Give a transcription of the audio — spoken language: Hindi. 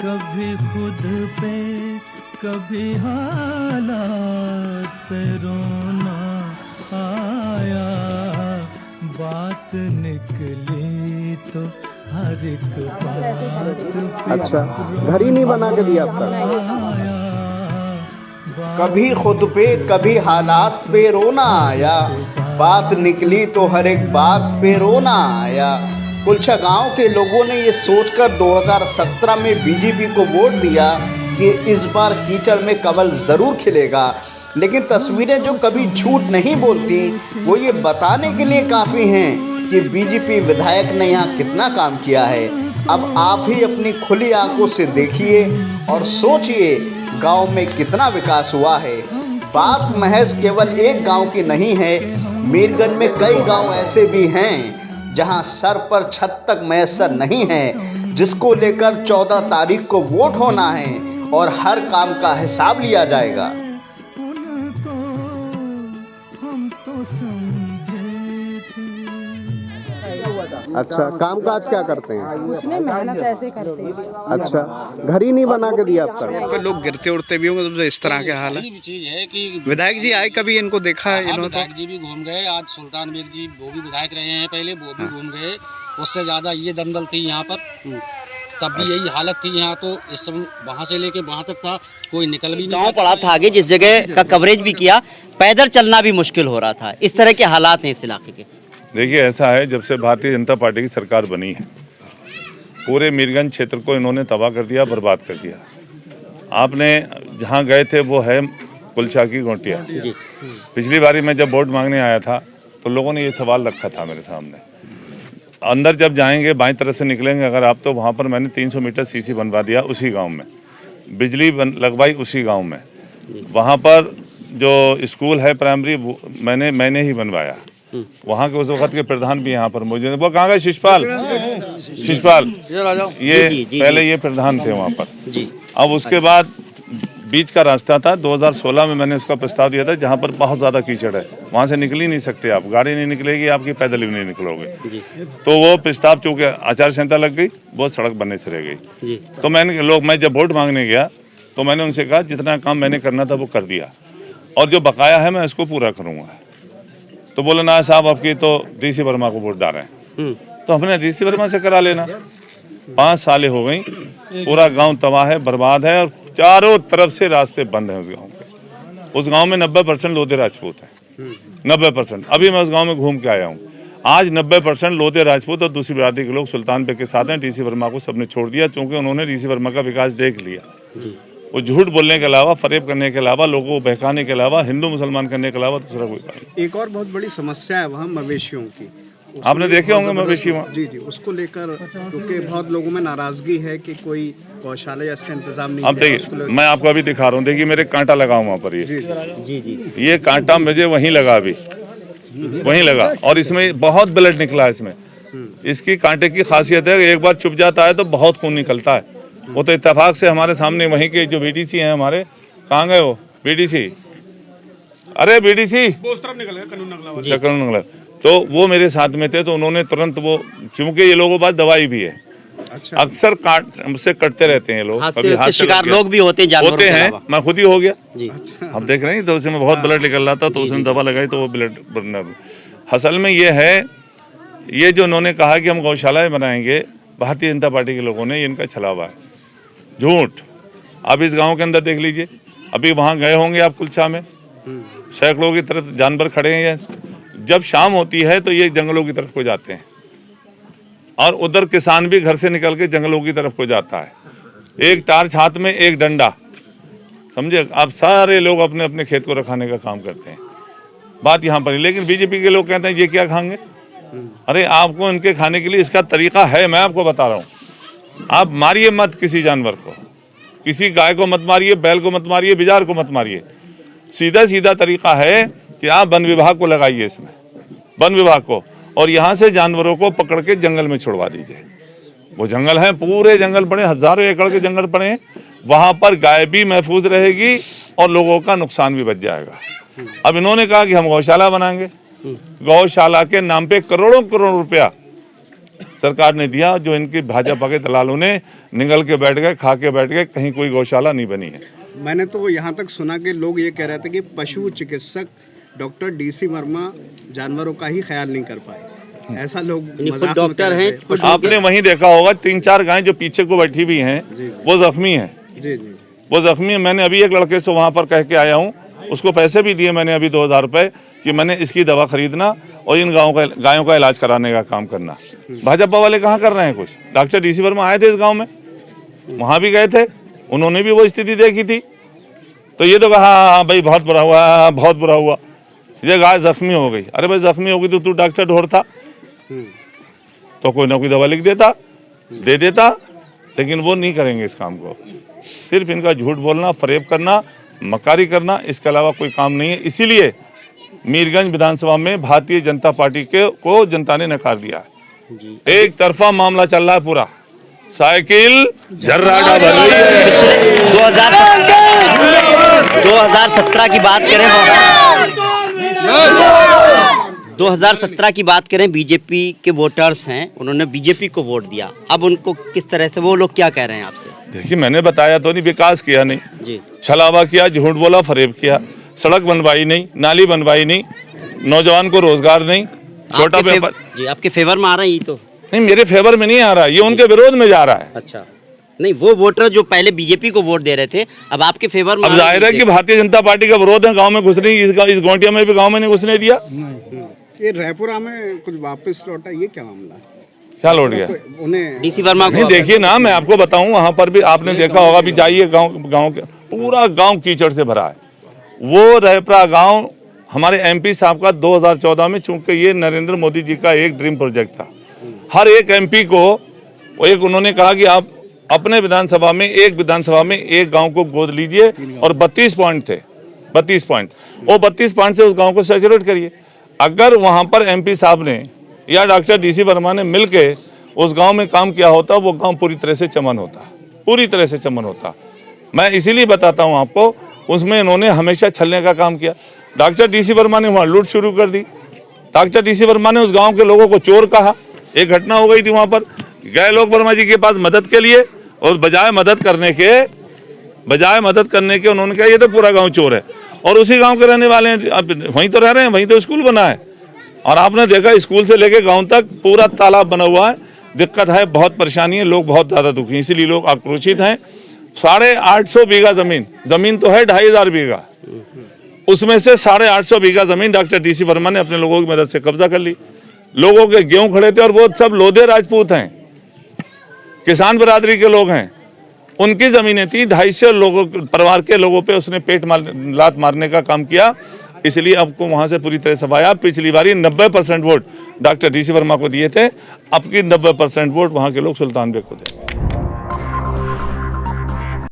कभी खुद पे कभी हालात पे रोना आया, बात निकली तो हर एक बात। अच्छा, घर ही नहीं बना के दिया अब तक? कभी खुद पे कभी हालात पे रोना आया, बात निकली तो हर एक बात पे रोना आया। कुलछा गांव के लोगों ने ये सोचकर 2017 में बीजेपी को वोट दिया कि इस बार कीचड़ में कमल ज़रूर खिलेगा, लेकिन तस्वीरें जो कभी झूठ नहीं बोलती वो ये बताने के लिए काफ़ी हैं कि बीजेपी विधायक ने यहाँ कितना काम किया है। अब आप ही अपनी खुली आंखों से देखिए और सोचिए गांव में कितना विकास हुआ है। बात महज केवल एक गांव की नहीं है, मीरगंज में कई गांव ऐसे भी हैं जहां सर पर छत तक मैसर नहीं है, जिसको लेकर 14 तारीख को वोट होना है और हर काम का हिसाब लिया जाएगा। अच्छा, काम काज क्या करते हैं? उसने मेहनत ऐसे करते हैं। अच्छा, घर ही नहीं बना के दिया अब तक? तो लोग गिरते उड़ते भी होंगे, तो इस तरह के हाल है। चीज है कि विधायक जी आए कभी इनको देखा है इन्होंने? विधायक जी भी घूम गए, आज सुल्तान बेग जी वो भी विधायक रहे हैं पहले, वो भी घूम गए। उससे ज्यादा ये दंगल थी यहाँ पर, तब भी यही हालत थी यहाँ। तो इस समय वहाँ से लेके वहाँ तक था, कोई निकल भी नहीं पड़ा था। आगे जिस जगह का कवरेज भी किया, पैदल चलना भी मुश्किल हो रहा था। इस तरह के हालात हैं इस इलाके के। देखिए, ऐसा है, जब से भारतीय जनता पार्टी की सरकार बनी है पूरे मीरगंज क्षेत्र को इन्होंने तबाह कर दिया, बर्बाद कर दिया। आपने जहाँ गए थे वो है कुलछा की गोटिया। पिछली बारी मैं जब वोट मांगने आया था तो लोगों ने ये सवाल रखा था मेरे सामने। अंदर जब जाएंगे बाईं तरफ से निकलेंगे अगर आप, तो वहाँ पर मैंने 300 मीटर सीसी बनवा दिया उसी गाँव में, बिजली लगवाई उसी गाँव में। वहाँ पर जो स्कूल है प्राइमरी मैंने ही बनवाया। वहाँ के उस वक्त के प्रधान भी यहाँ पर मौजूद है। वो कहाँ गए? शिशपाल ये पहले ये प्रधान थे वहाँ पर। अब उसके बाद बीच का रास्ता था, 2016 में मैंने उसका प्रस्ताव दिया था, जहाँ पर बहुत ज़्यादा कीचड़ है, वहाँ से निकल ही नहीं सकते आप, गाड़ी नहीं निकलेगी आपकी, पैदल भी नहीं निकलोगे। तो वो प्रस्ताव चूँकि आचार संहिता लग गई, वो सड़क बनने से रह गई। तो मैं जब वोट मांगने गया तो मैंने उनसे कहा जितना काम मैंने करना था वो कर दिया, और जो बकाया है मैं इसको पूरा करूँगा। तो बोले ना साहब, आपकी तो डीसी वर्मा को वोट डाल रहे हैं। तो हमने डीसी वर्मा से करा लेना। 5 सालें हो गई, पूरा गांव तबाह है, बर्बाद है, और चारों तरफ से रास्ते बंद हैं उस गांव के। उस गांव में 90% लोधे राजपूत हैं, 90%। अभी मैं उस गांव में घूम के आया हूं। आज 90% लोधे राजपूत और दूसरी बिरादरी के लोग सुल्तान बेग के साथ हैं। डीसी वर्मा को सबने छोड़ दिया, क्योंकि उन्होंने डीसी वर्मा का विकास देख लिया। वो झूठ बोलने के अलावा, फरेब करने के अलावा, लोगों को बहकाने के अलावा, हिंदू मुसलमान करने के अलावा दूसरा कोई काम नहीं। एक और बहुत बड़ी समस्या है वहाँ मवेशियों की। आपने देखे होंगे मवेशी वहाँ। जी, उसको लेकर क्योंकि बहुत लोगों में नाराजगी है कि कोई गौशाला या इसका इंतजाम नहीं। अब देखिए, मैं आपको अभी दिखा रहा हूँ, देखिए मेरे कांटा लगा वहाँ पर, ये कांटा मुझे वहीं लगा, अभी वहीं लगा, और इसमें बहुत ब्लड निकला है इसमें। इसकी कांटे की खासियत है, एक बार चुभ जाता है तो बहुत खून निकलता है। वो तो इत्तेफाक से हमारे सामने वहीं के जो बीडीसी हैं हमारे, कहाँ गए वो बीडीसी? अरे बीडीसी कानून नगला, तो वो मेरे साथ में थे। तो उन्होंने तुरंत वो, क्योंकि ये लोगों के पास दवाई भी है, अक्सर मुझसे कटते रहते हैं ये लोग, कभी हाथ शिकार लोग भी होते हैं। मैं खुद ही हो गया, हम देख रहे हैं। तो उसमें बहुत ब्लड निकल रहा था, तो उसने दवा लगाई तो वो ब्लड बनना। असल में ये है, ये जो उन्होंने कहा कि हम गौशालाएं बनाएंगे, भारतीय जनता पार्टी के लोगों ने इनका छलावा है, झूठ। अब इस गांव के अंदर देख लीजिए, अभी वहां गए होंगे आप कुलछा में, सैकड़ों की तरफ जानवर खड़े हैं। जब शाम होती है तो ये जंगलों की तरफ को जाते हैं, और उधर किसान भी घर से निकल के जंगलों की तरफ को जाता है। एक टार्च हाथ में, एक डंडा, समझे। अब सारे लोग अपने अपने खेत को रखाने का काम करते हैं, बात यहाँ पर। लेकिन बीजेपी के लोग कहते हैं ये क्या खाएंगे। अरे आपको इनके खाने के लिए इसका तरीका है, मैं आपको बता रहा हूँ। आप मारिए मत किसी जानवर को, किसी गाय को मत मारिए, बैल को मत मारिए, बिजार को मत मारिए। सीधा सीधा तरीका है कि आप वन विभाग को लगाइए इसमें, वन विभाग को, और यहाँ से जानवरों को पकड़ के जंगल में छुड़वा दीजिए। वो जंगल हैं, पूरे जंगल पड़े, हजारों एकड़ के जंगल पड़े हैं, वहाँ पर गाय भी महफूज रहेगी और लोगों का नुकसान भी बच जाएगा। अब इन्होंने कहा कि हम गौशाला बनाएंगे, गौशाला के नाम पे करोड़ों करोड़ रुपया सरकार ने दिया, जो इनके भाजपा के दलालों ने निगल के बैठ गए, खा के बैठ गए, कहीं कोई गौशाला नहीं बनी है। मैंने तो यहाँ तक सुना कि लोग ये कह रहे थे कि पशु चिकित्सक डॉक्टर डीसी वर्मा जानवरों का ही ख्याल नहीं कर पाए, ऐसा लोग मजाक में डॉक्टर कह रहे हैं, थे। आपने वहीं देखा होगा 3-4 गायें जो पीछे को बैठी हुई हैं वो जख्मी हैं। जी जी वो जख्मी है। मैंने अभी एक लड़के से वहाँ पर कह के आया हूँ, उसको पैसे भी दिए मैंने अभी 2000 रुपये कि मैंने इसकी दवा खरीदना और इन गायों का इलाज कराने का काम करना। भाजपा वाले कहाँ कर रहे हैं कुछ। डॉक्टर डीसी वर्मा आए थे इस गांव में, वहाँ भी गए थे, उन्होंने भी वो स्थिति देखी थी। तो ये तो कहा हाँ भाई बहुत बुरा हुआ, बहुत बुरा हुआ, ये गाय जख्मी हो गई। अरे भाई जख्मी हो गई तो तू डॉक्टर ढूंढता तो कोई ना कोई दवा लिख देता, दे देता, लेकिन वो नहीं करेंगे इस काम को। सिर्फ इनका झूठ बोलना, फरेब करना, मकारी करना, इसके अलावा कोई काम नहीं है। इसीलिए मीरगंज विधानसभा में भारतीय जनता पार्टी को जनता ने नकार दिया है। एक तरफा मामला चल रहा है पूरा, साइकिल झर्राटा भर रही है। पिछले 2017 की बात करें, 2017 की बात करें, बीजेपी के वोटर्स हैं, उन्होंने बीजेपी को वोट दिया। अब उनको किस तरह से, वो लोग क्या कह रहे हैं आपसे? देखिए मैंने बताया तो नहीं, विकास किया नहीं जी, छलावा किया, झूठ बोला, फरेब किया, सड़क बनवाई नहीं, नाली बनवाई नहीं, नौजवान को रोजगार नहीं, छोटा व्यापार। जी आपके फेवर में आ रहा है ये तो? नहीं, मेरे फेवर में नहीं आ रहा, ये उनके विरोध में जा रहा है। अच्छा, नहीं वो वोटर जो पहले बीजेपी को वोट दे रहे थे अब आपके फेवर में। अब जाहिर है कि भारतीय जनता पार्टी का विरोध है, गांव में घुस नहीं, इस गोंटिया में भी गांव में नहीं घुसने दिया। ये रायपुरा में कुछ वापस लौटा, ये क्या मामला है? क्या लौट गया? उन्हें डीसी वर्मा को नहीं देखिए ना, मैं आपको बताऊं, वहां पर भी आपने देखा होगा, भी जाइए गांव के पूरा गांव कीचड़ से भरा है। वो रायपुरा गांव हमारे एमपी साहब का 2014 में, चूंकि ये नरेंद्र मोदी जी का एक ड्रीम प्रोजेक्ट था, हर एक एमपी को एक उन्होंने कहा कि आप अपने विधानसभा में एक गांव को गोद लीजिए, और 32 पॉइंट थे, 32 पॉइंट, वो 32 पॉइंट से उस गांव को सैचुरेट करिए। अगर वहां पर एमपी साहब ने या डॉक्टर डीसी वर्मा ने मिलके उस गांव में काम किया होता, वो गांव पूरी तरह से चमन होता, पूरी तरह से चमन होता। मैं इसीलिए बताता हूं आपको, उसमें इन्होंने हमेशा छलने का काम किया। डॉक्टर डीसी वर्मा ने वहाँ लूट शुरू कर दी, डॉक्टर डीसी वर्मा ने उस गाँव के लोगों को चोर कहा। एक घटना हो गई थी, वहाँ पर गए लोग वर्मा जी के पास मदद के लिए, और बजाय मदद करने के उन्होंने कहा ये तो पूरा गांव चोर है। और उसी गांव के रहने वाले हैं, अब वहीं तो रह रहे हैं, वहीं तो स्कूल बना है, और आपने देखा स्कूल से लेके गांव तक पूरा तालाब बना हुआ है। दिक्कत है, बहुत परेशानी है, लोग बहुत ज़्यादा दुखी हैं, इसीलिए लोग आक्रोशित हैं। 850 बीघा जमीन तो है 2500 बीघा, उसमें से 850 बीघा जमीन डॉक्टर डीसी वर्मा ने अपने लोगों की मदद से कब्जा कर ली। लोगों के गेहूं खड़े थे, और वो सब लोधे राजपूत हैं, किसान बिरादरी के लोग हैं, उनकी जमीनें थी। 250 लोगों परिवार के लोगों पे उसने लात मारने का काम किया। इसलिए आपको वहां से पूरी तरह सफाया। पिछली बारी 90% वोट डॉक्टर डीसी वर्मा को दिए थे, अब की 90% वोट वहां के लोग सुल्तान बेग को देंगे।